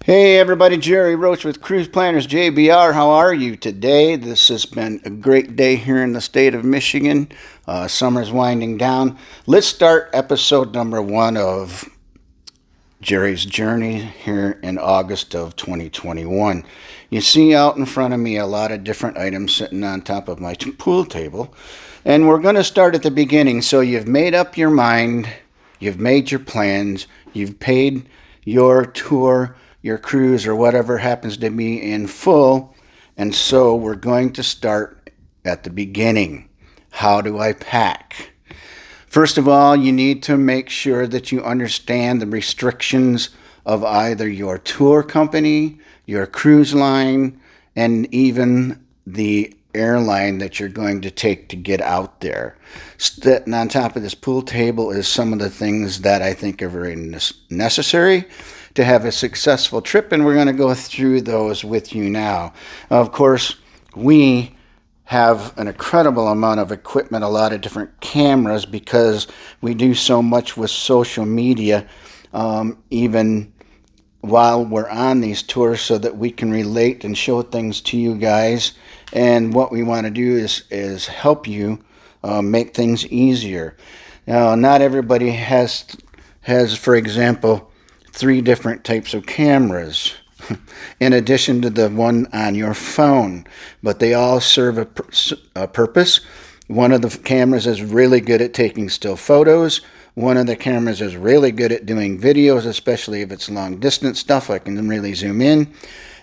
Hey everybody, Jerry Roach with Cruise Planners JBR. How are you today? This has been a great day here in the state of Michigan. Summer's winding down. Let's start episode number 1 of Jerry's journey here in August of 2021. You see out in front of me a lot of different items sitting on top of my pool table. And we're going to start at the beginning. So you've made up your mind, you've made your plans, you've paid your tour, your cruise, or whatever happens to be in full. And so we're going to start at the beginning. How do I pack? First of all, you need to make sure that you understand the restrictions of either your tour company, your cruise line, and even the airline that you're going to take to get out there. Sitting on top of this pool table is some of the things that I think are very necessary to have a successful trip, and we're going to go through those with you now. Of course, we have an incredible amount of equipment, a lot of different cameras, because we do so much with social media, even while we're on these tours, so that we can relate and show things to you guys. And what we want to do is help you make things easier. Now, not everybody has, for example, 3 different types of cameras in addition to the one on your phone, but they all serve a purpose. One of the cameras is really good at taking still photos. One of the cameras is really good at doing videos, especially if it's long distance stuff. I can really zoom in.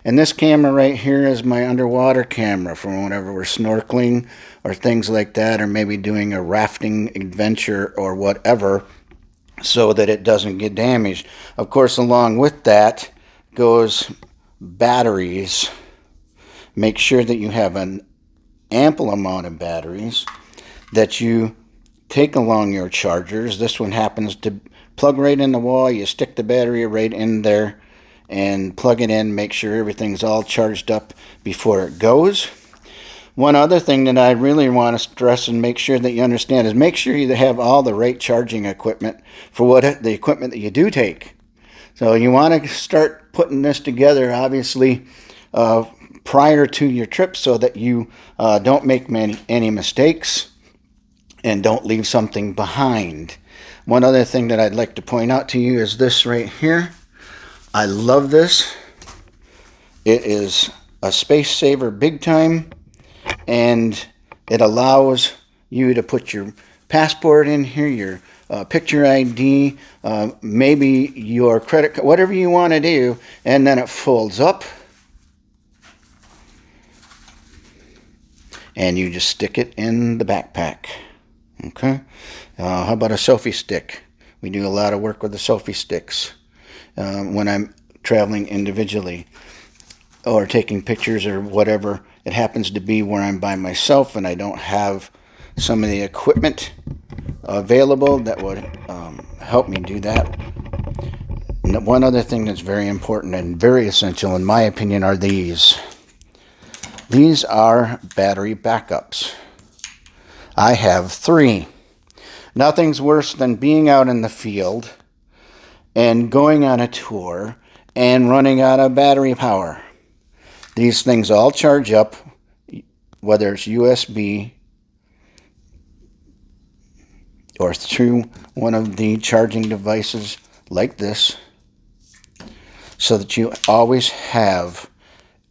And this camera right here is my underwater camera for whenever we're snorkeling or things like that, or maybe doing a rafting adventure or whatever, so that it doesn't get damaged. Of course, along with that goes batteries. Make sure that you have an ample amount of batteries, that you take along your chargers. This one happens to plug right in the wall. You stick the battery right in there and plug it in. Make sure everything's all charged up before it goes. One other thing that I really want to stress and make sure that you understand is make sure you have all the right charging equipment for the equipment that you do take. So you want to start putting this together, obviously, prior to your trip, so that you don't make any mistakes and don't leave something behind. One other thing that I'd like to point out to you is this right here. I love this. It is a space saver big time, and it allows you to put your passport in here, your picture ID, maybe your credit card, whatever you want to do, and then it folds up and you just stick it in the backpack. Okay. How about a selfie stick? We do a lot of work with the selfie sticks when I'm traveling individually or taking pictures or whatever. It happens to be where I'm by myself and I don't have some of the equipment available that would help me do that. And one other thing that's very important and very essential, in my opinion, are these. These are battery backups. I have 3. Nothing's worse than being out in the field and going on a tour and running out of battery power. These things all charge up, whether it's USB or through one of the charging devices like this, so that you always have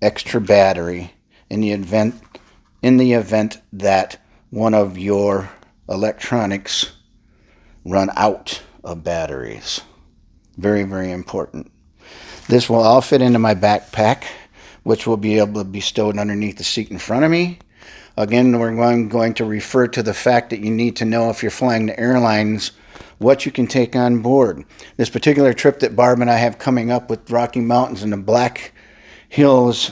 extra battery in the event that one of your electronics run out of batteries. Very, very important. This will all fit into my backpack, which will be able to be stowed underneath the seat in front of me. Again, we're going to refer to the fact that you need to know, if you're flying the airlines, what you can take on board. This particular trip that Barb and I have coming up with Rocky Mountains and the Black Hills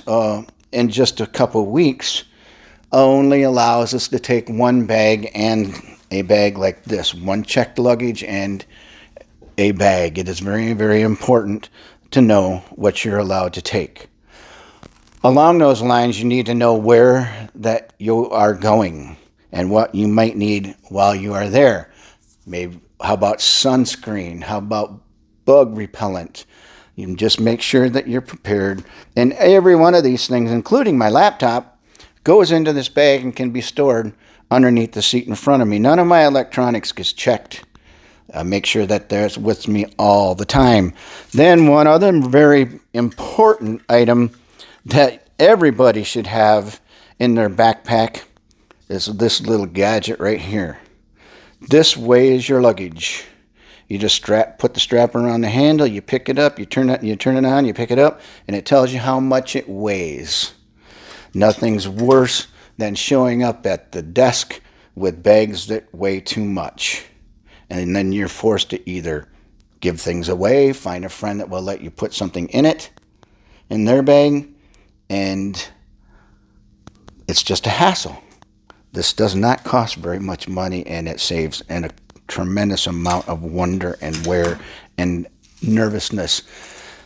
in just a couple weeks only allows us to take one bag, and a bag like this, one checked luggage and a bag. It is very, very important to know what you're allowed to take. Along those lines, you need to know where that you are going and what you might need while you are there. Maybe, how about sunscreen? How about bug repellent? You can just make sure that you're prepared. And every one of these things, including my laptop, goes into this bag and can be stored underneath the seat in front of me. None of my electronics gets checked. Make sure that that's with me all the time. Then one other very important item that everybody should have in their backpack is this little gadget right here. This weighs your luggage. You just put the strap around the handle, you pick it up, you turn it on, you pick it up, and it tells you how much it weighs. Nothing's worse than showing up at the desk with bags that weigh too much. And then you're forced to either give things away, find a friend that will let you put something in it, in their bag, and it's just a hassle. This does not cost very much money, and it saves a tremendous amount of wonder and wear and nervousness.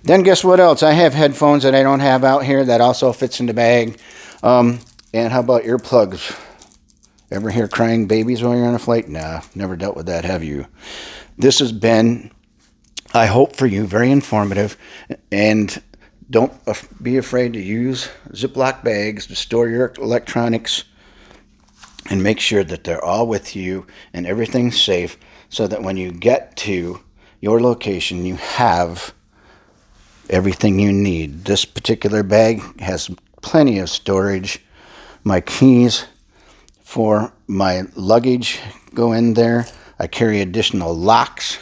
Then guess what else? I have headphones that I don't have out here that also fits in the bag. And how about earplugs? Ever hear crying babies while you're on a flight? Nah, never dealt with that, have you? This has been, I hope for you, very informative. And don't be afraid to use Ziploc bags to store your electronics, and make sure that they're all with you and everything's safe, so that when you get to your location, you have everything you need. This particular bag has plenty of storage. My keys for my luggage go in there. I carry additional locks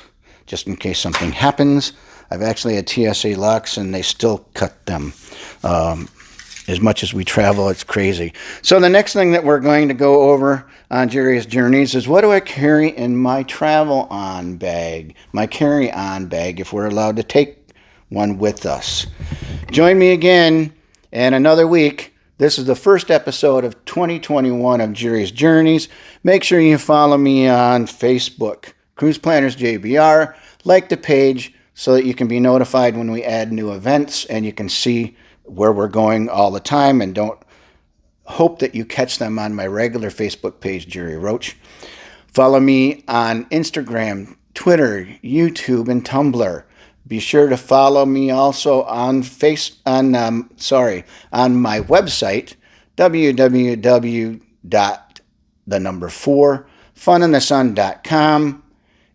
just in case something happens. I've actually had TSA locks and they still cut them. As much as we travel, it's crazy. So the next thing that we're going to go over on Jerry's Journeys is, what do I carry in my travel-on bag, my carry-on bag, if we're allowed to take one with us. Join me again in another week. This is the first episode of 2021 of Jerry's Journeys. Make sure you follow me on Facebook, Cruise Planners JBR. Like the page so that you can be notified when we add new events, and you can see where we're going all the time, and don't hope that you catch them on my regular Facebook page, Jerry Roach. Follow me on Instagram, Twitter, YouTube, and Tumblr. Be sure to follow me also on my website, www.4funandthesun.com.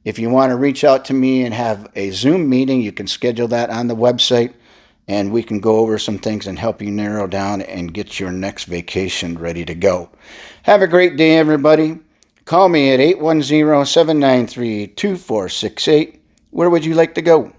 If you want to reach out to me and have a Zoom meeting, you can schedule that on the website, and we can go over some things and help you narrow down and get your next vacation ready to go. Have a great day, everybody. Call me at 810-793-2468. Where would you like to go?